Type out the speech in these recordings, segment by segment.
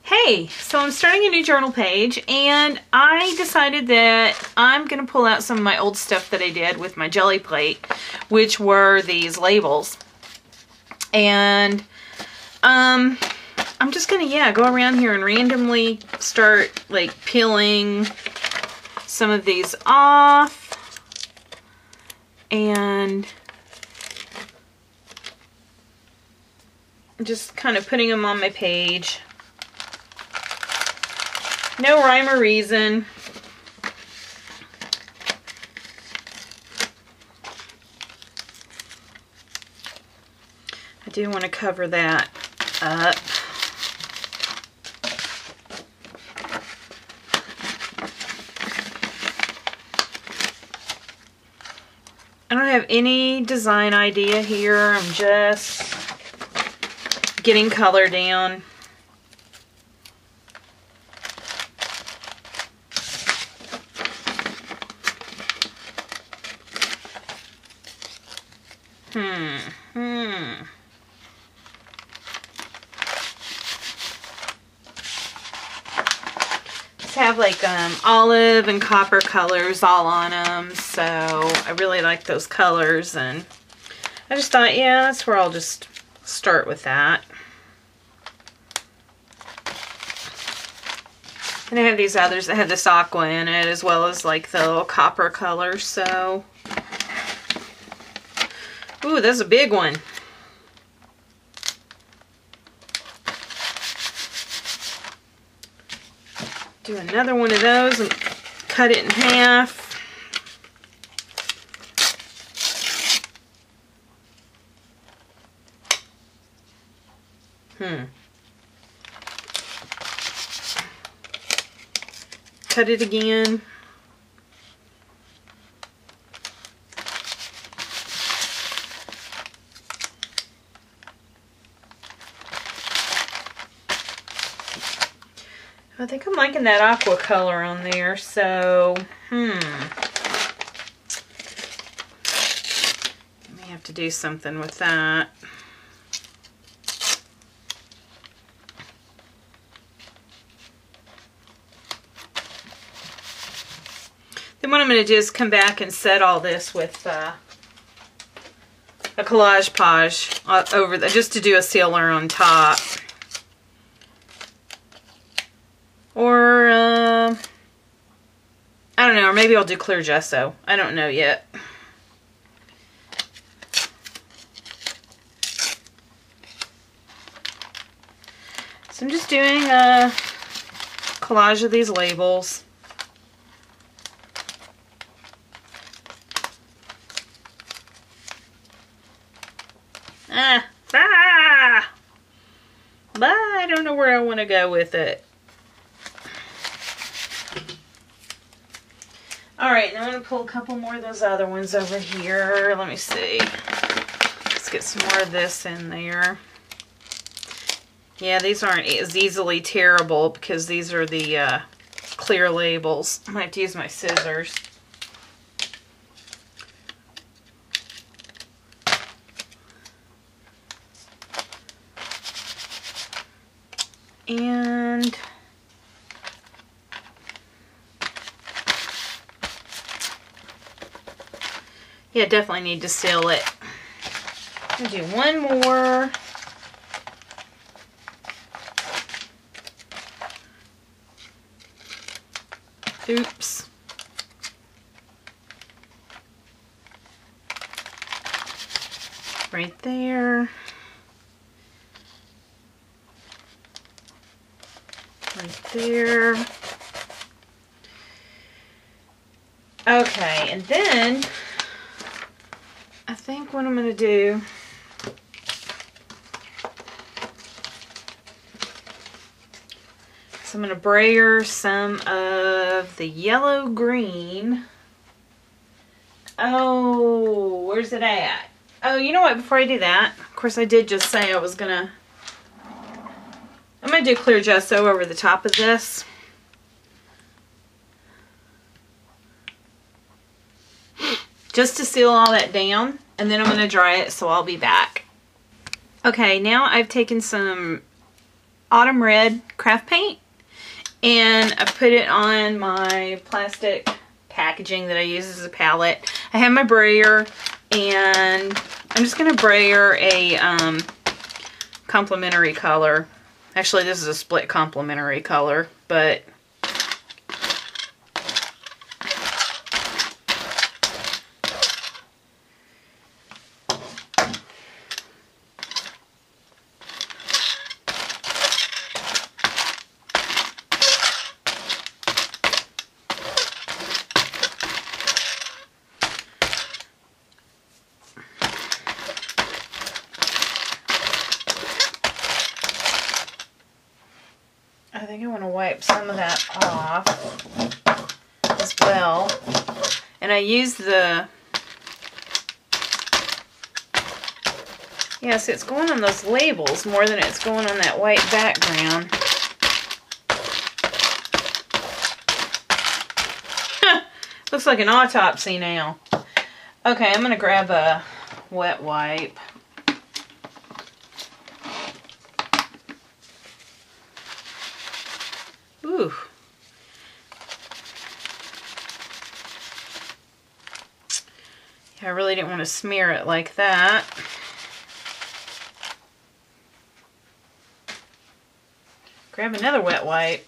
Hey, so I'm starting a new journal page and I decided that I'm going to pull out some of my old stuff that I did with my jelly plate, which were these labels. And I'm just going to, go around here and randomly start like peeling some of these off and just kind of putting them on my page. No rhyme or reason. I do want to cover that up. I don't have any design idea here. I'm just getting color down. Have like olive and copper colors all on them, so I really like those colors, and I just thought, yeah, that's where I'll just start with that. And I have these others that have this aqua in it, as well as like the little copper color, so ooh, that's a big one. Do another one of those and cut it in half. Cut it again. I think I'm liking that aqua color on there, so, I may have to do something with that. Then what I'm going to do is come back and set all this with a collage page over the, just to do a sealer on top. Or, I don't know, or maybe I'll do clear gesso. I don't know yet. So I'm just doing a collage of these labels. But I don't know where I want to go with it. Alright, now I'm going to pull a couple more of those other ones over here. Let me see. Let's get some more of this in there. Yeah, these aren't as easily tearable because these are the clear labels. I might have to use my scissors. And yeah, definitely need to seal it. I'm going to do one more. Oops. Right there. Right there. Okay, and then I think what I'm going to do is I'm going to brayer some of the yellow green. Oh, where's it at? Oh, you know what? Before I do that, of course I did just say I was going to, I'm going to do clear gesso over the top of this. Just to seal all that down. And then I'm going to dry it, so I'll be back. Okay, now I've taken some Autumn Red craft paint, and I put it on my plastic packaging that I use as a palette. I have my brayer, and I'm just going to brayer a complementary color. Actually, this is a split complementary color, but I think I want to wipe some of that off as well. And I use the, yeah, see, it's going on those labels more than it's going on that white background. Looks like an autopsy now. Okay, I'm going to grab a wet wipe. Ooh. Yeah, I really didn't want to smear it like that. Grab another wet wipe.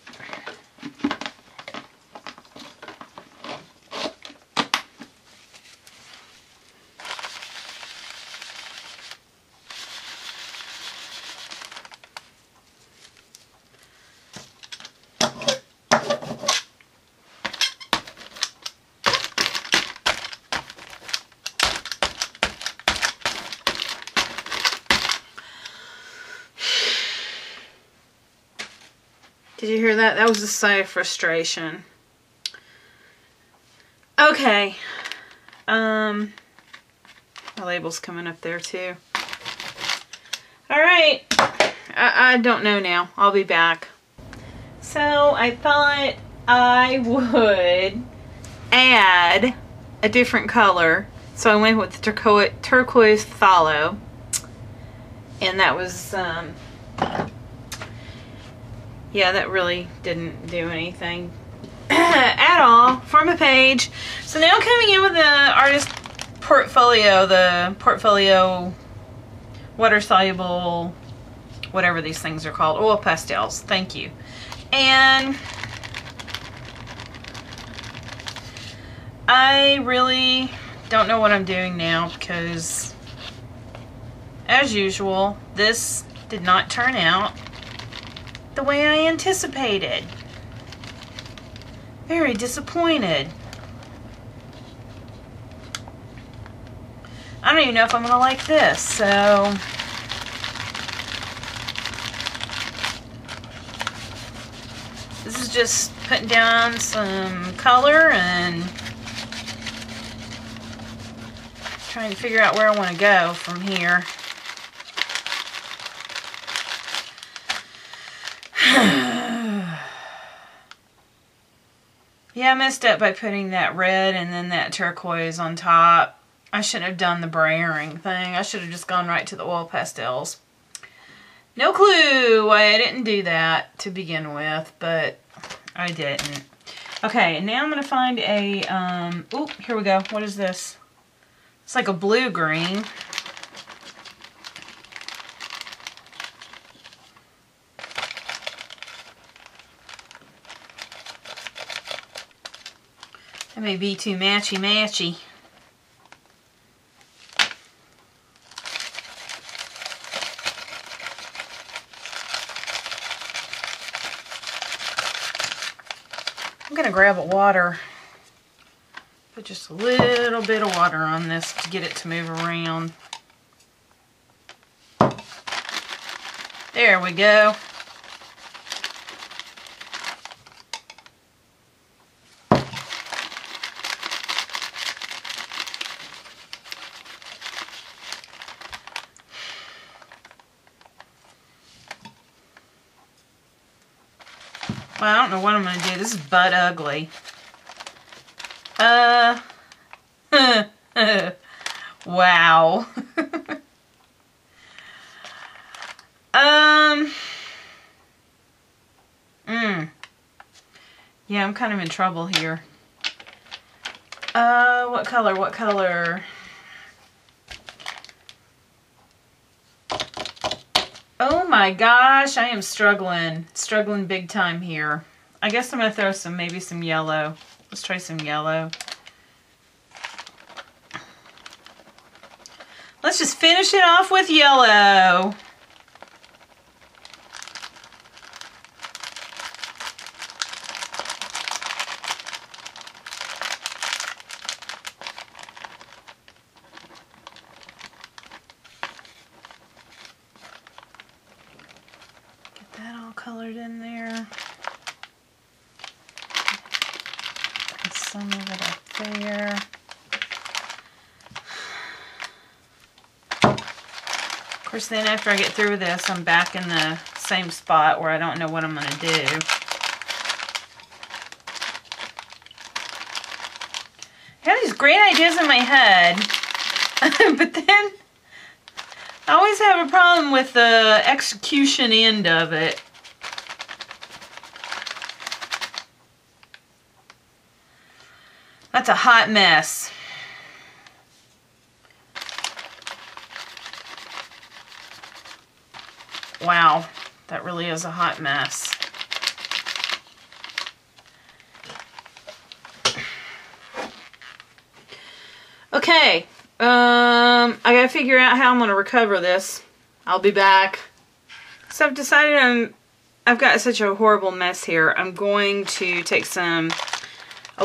Did you hear that? That was a sigh of frustration. Okay. My label's coming up there too. Alright. I don't know now. I'll be back. So I thought I would add a different color. So I went with the turquoise phthalo. And that was... yeah, that really didn't do anything at all for my page. So now coming in with the artist portfolio, the portfolio water soluble, whatever these things are called, oil pastels. Thank you. And I really don't know what I'm doing now because, as usual, this did not turn out the way I anticipated. Very disappointed. I don't even know if I'm gonna like this, so this is just putting down some color and trying to figure out where I want to go from here. Yeah, I messed up by putting that red and then that turquoise on top. I shouldn't have done the brayering thing. I should have just gone right to the oil pastels. No clue why I didn't do that to begin with, but I didn't. Okay, and now I'm going to find a, oh, here we go. What is this? It's like a blue-green. That may be too matchy-matchy. I'm going to grab a water. Put just a little bit of water on this to get it to move around. There we go. Well, I don't know what I'm going to do. This is butt ugly. Wow. Yeah, I'm kind of in trouble here. What color? What color? Oh my gosh, I am struggling. Struggling big time here. I guess I'm going to throw some, maybe some yellow. Let's try some yellow. Let's just finish it off with yellow. Get that all colored in there. And some of it up there. Of course, then after I get through this, I'm back in the same spot where I don't know what I'm going to do. I have these great ideas in my head, but then I always have a problem with the execution end of it. That's a hot mess. Wow, that really is a hot mess. Okay, I gotta figure out how I'm gonna recover this. I'll be back. So I've decided I've got such a horrible mess here. I'm going to take a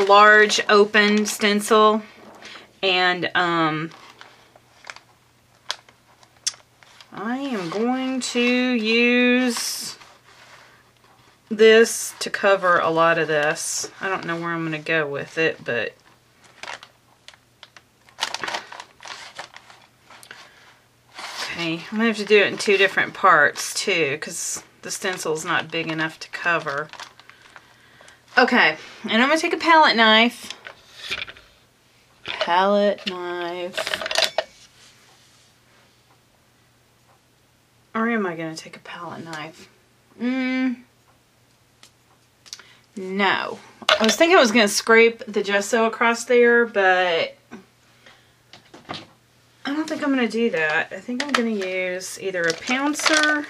large open stencil and I am going to use this to cover a lot of this. I don't know where I'm going to go with it, but okay, I'm going to have to do it in 2 different parts too, because the stencil's not big enough to cover. Okay, and I'm going to take a palette knife. Or am I going to take a palette knife? No. I was thinking I was going to scrape the gesso across there, but I don't think I'm going to do that. I think I'm going to use either a pouncer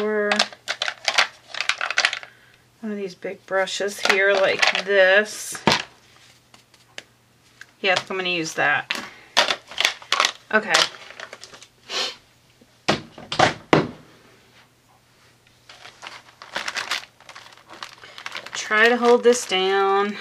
or one of these big brushes here like this. Yeah, I think I'm going to use that. Okay. Try to hold this down.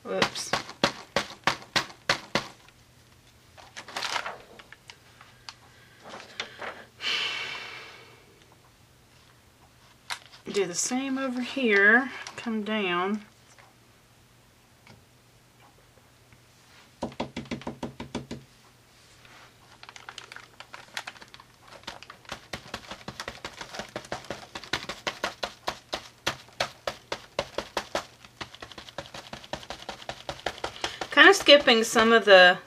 Whoops. Do the same over here. Come down. Kind of skipping some of the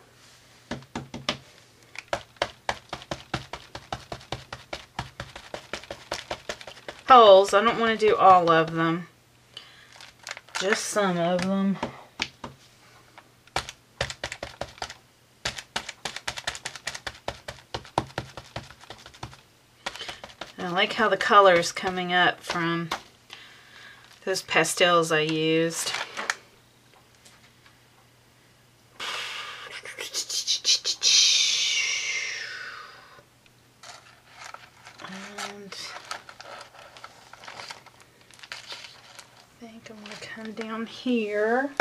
holes. I don't want to do all of them, just some of them. I like how the color is coming up from those pastels I used. think I'm going to come down here.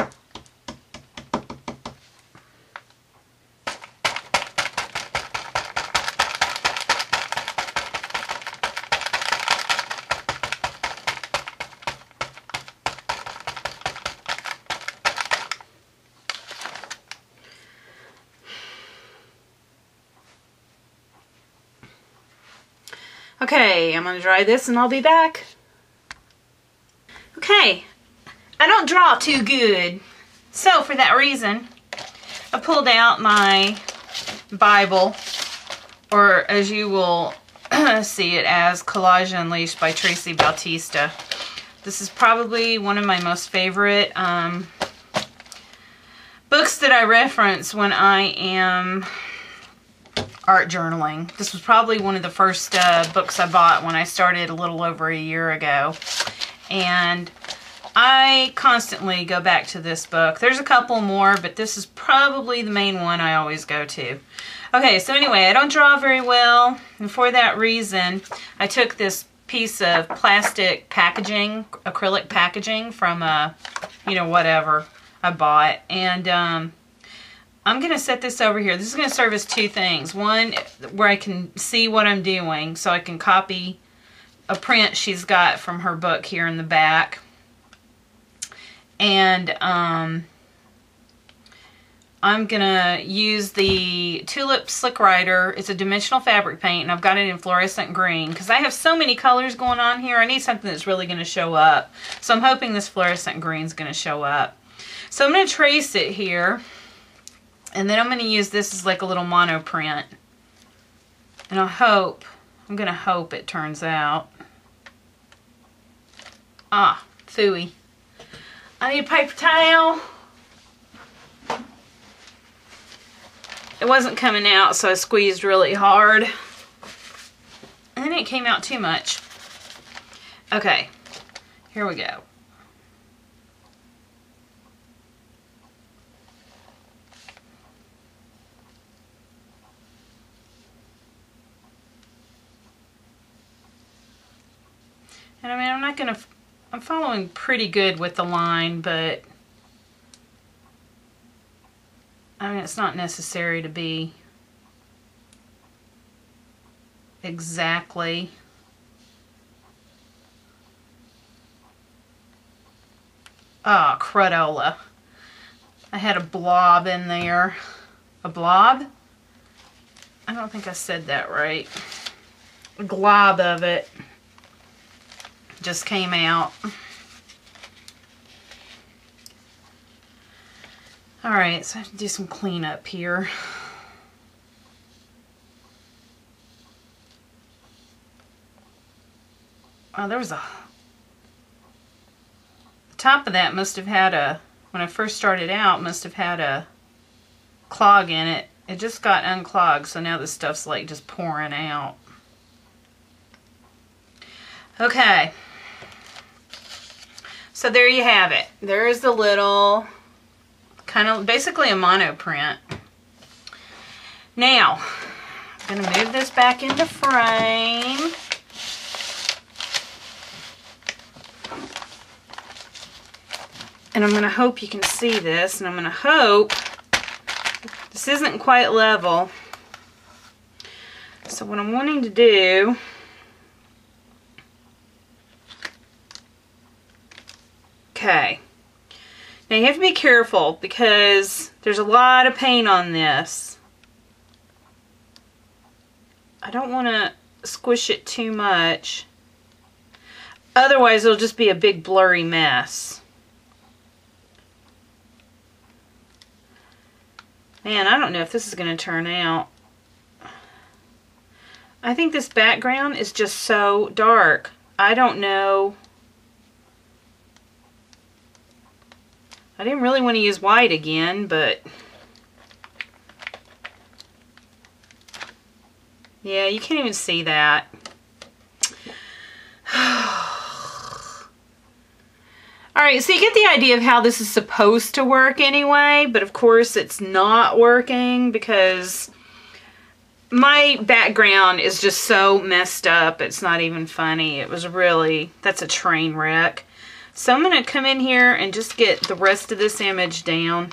Okay, I'm going to dry this and I'll be back. Okay, I don't draw too good. So for that reason, I pulled out my Bible, or as you will see it as, Collage Unleashed by Tracy Bautista. This is probably one of my most favorite books that I reference when I am art journaling. This was probably one of the first books I bought when I started a little over a year ago. And I constantly go back to this book. There's a couple more, but this is probably the main one I always go to. Okay, so anyway, I don't draw very well, and for that reason, I took this piece of plastic packaging, acrylic packaging from you know, whatever I bought, and I'm going to set this over here. This is going to serve as two things. One, where I can see what I'm doing, so I can copy a print she's got from her book here in the back. And I'm going to use the Tulip Slick Writer. It's a dimensional fabric paint, and I've got it in fluorescent green. Because I have so many colors going on here, I need something that's really going to show up. So I'm hoping this fluorescent green is going to show up. So I'm going to trace it here. And then I'm going to use this as like a little mono print. And I'm going to hope it turns out. Ah, phooey. I need a paper towel. It wasn't coming out, so I squeezed really hard. And then it came out too much. Okay, here we go. And I mean, I'm following pretty good with the line, but I mean, it's not necessary to be exactly. Ah, crudola. I had a blob in there. A blob? I don't think I said that right. A glob of it just came out. Alright, so I have to do some cleanup here. Oh, there was a... The top of that must have had a... When I first started out, must have had a clog in it. It just got unclogged, so now this stuff's like just pouring out. Okay. So there you have it. There's the little, kind of basically a mono print. Now, I'm going to move this back into frame. And I'm going to hope you can see this, and I'm going to hope this isn't quite level. So what I'm wanting to do, okay, now you have to be careful because there's a lot of paint on this. I don't want to squish it too much, otherwise it'll just be a big blurry mess. Man, I don't know if this is going to turn out. I think this background is just so dark. I don't know. I didn't really want to use white again, but yeah, you can't even see that. Alright, so you get the idea of how this is supposed to work anyway, but of course it's not working because my background is just so messed up, it's not even funny. It was really, that's a train wreck. So I'm going to come in here and just get the rest of this image down.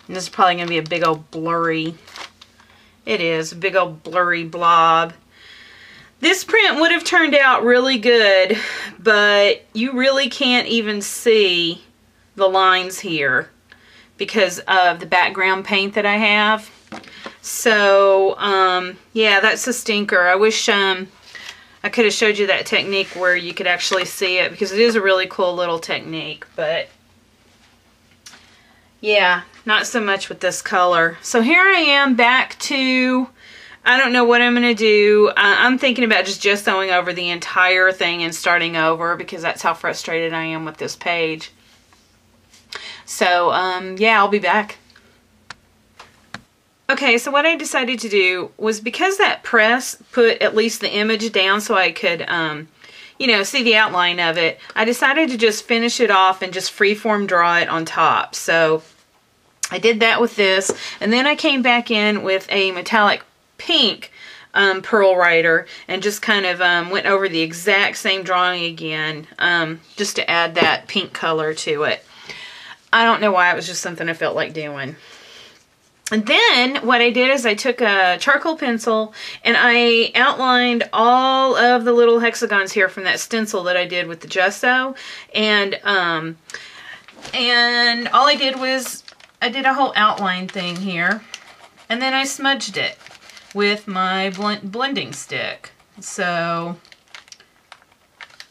And this is probably going to be a big old blurry, it is, a big old blurry blob. This print would have turned out really good, but you really can't even see the lines here because of the background paint that I have. So, yeah, that's a stinker. I wish I could have showed you that technique where you could actually see it, because it is a really cool little technique, but yeah, not so much with this color. So here I am back to, I don't know what I'm going to do. I'm thinking about just gessoing over the entire thing and starting over, because that's how frustrated I am with this page. So, yeah, I'll be back. Okay, so what I decided to do was, because that press put at least the image down so I could, you know, see the outline of it, I decided to just finish it off and just freeform draw it on top. So I did that with this, and then I came back in with a metallic pink pearl writer and just kind of went over the exact same drawing again, just to add that pink color to it. I don't know why, it was just something I felt like doing. And then what I did is I took a charcoal pencil and I outlined all of the little hexagons here from that stencil that I did with the gesso. And all I did was I did a whole outline thing here, and then I smudged it with my blending stick. So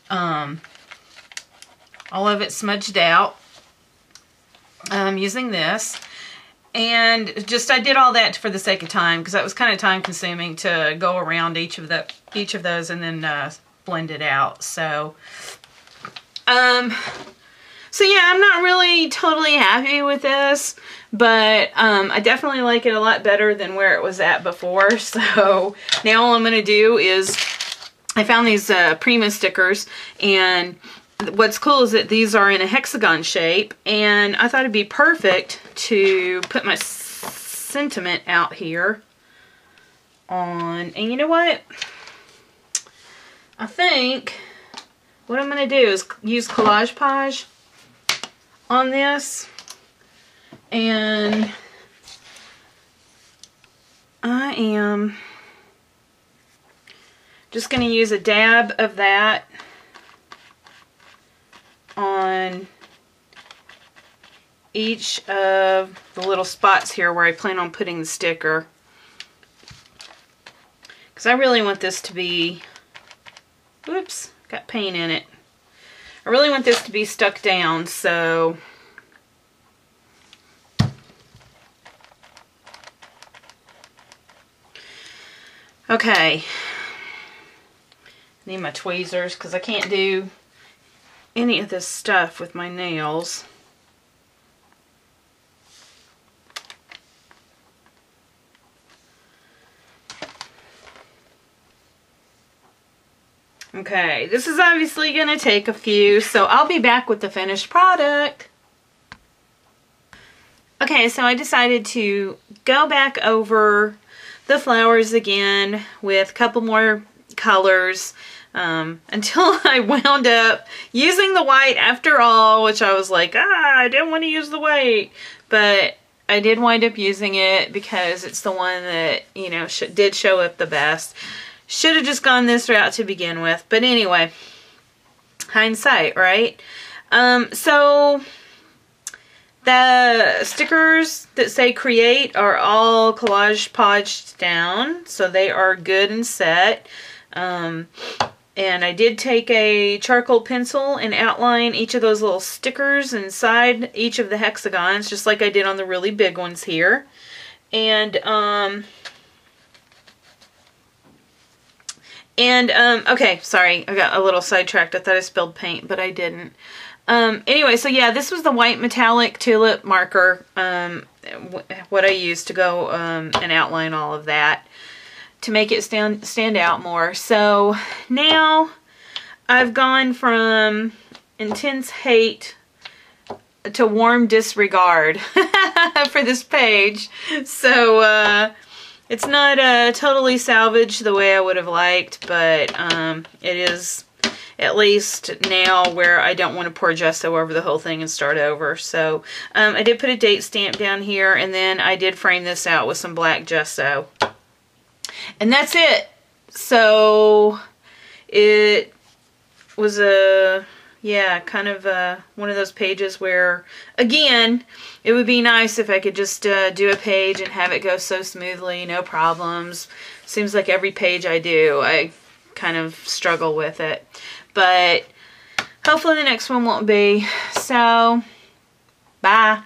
all of it smudged out using this. And just, I did all that for the sake of time, because that was kind of time consuming to go around each of those and then blend it out. So, so yeah, I'm not really totally happy with this, but I definitely like it a lot better than where it was at before. So now all I'm going to do is, I found these Prima stickers, and what's cool is that these are in a hexagon shape, and I thought it'd be perfect to put my sentiment out here on. And you know what? I think what I'm going to do is use Collage Page on this, and I am just going to use a dab of that on each of the little spots here where I plan on putting the sticker, because I really want this to be, whoops, got paint in it. I really want this to be stuck down, so okay. Need my tweezers, because I can't do any of this stuff with my nails. Okay, this is obviously going to take a few, so I'll be back with the finished product. Okay, so I decided to go back over the flowers again with a couple more colors, until I wound up using the white after all, which I was like, I didn't want to use the white, but I did wind up using it because it's the one that, you know, did show up the best. Should have just gone this route to begin with, but anyway, hindsight, right? So the stickers that say create are all Collage Paged down, so they are good and set. And I did take a charcoal pencil and outline each of those little stickers inside each of the hexagons, just like I did on the really big ones here. And, okay, sorry, I got a little sidetracked. I thought I spilled paint, but I didn't. Anyway, so yeah, this was the white metallic tulip marker, what I used to go, and outline all of that, to make it stand out more. So now I've gone from intense hate to warm disregard for this page. So it's not totally salvaged the way I would have liked, but it at least now where I don't want to pour gesso over the whole thing and start over. So I did put a date stamp down here, and then I did frame this out with some black gesso. And that's it. So it was kind of one of those pages where, again, it would be nice if I could just do a page and have it go so smoothly, no problems. Seems like every page I do, I kind of struggle with it. But hopefully the next one won't be. So, bye.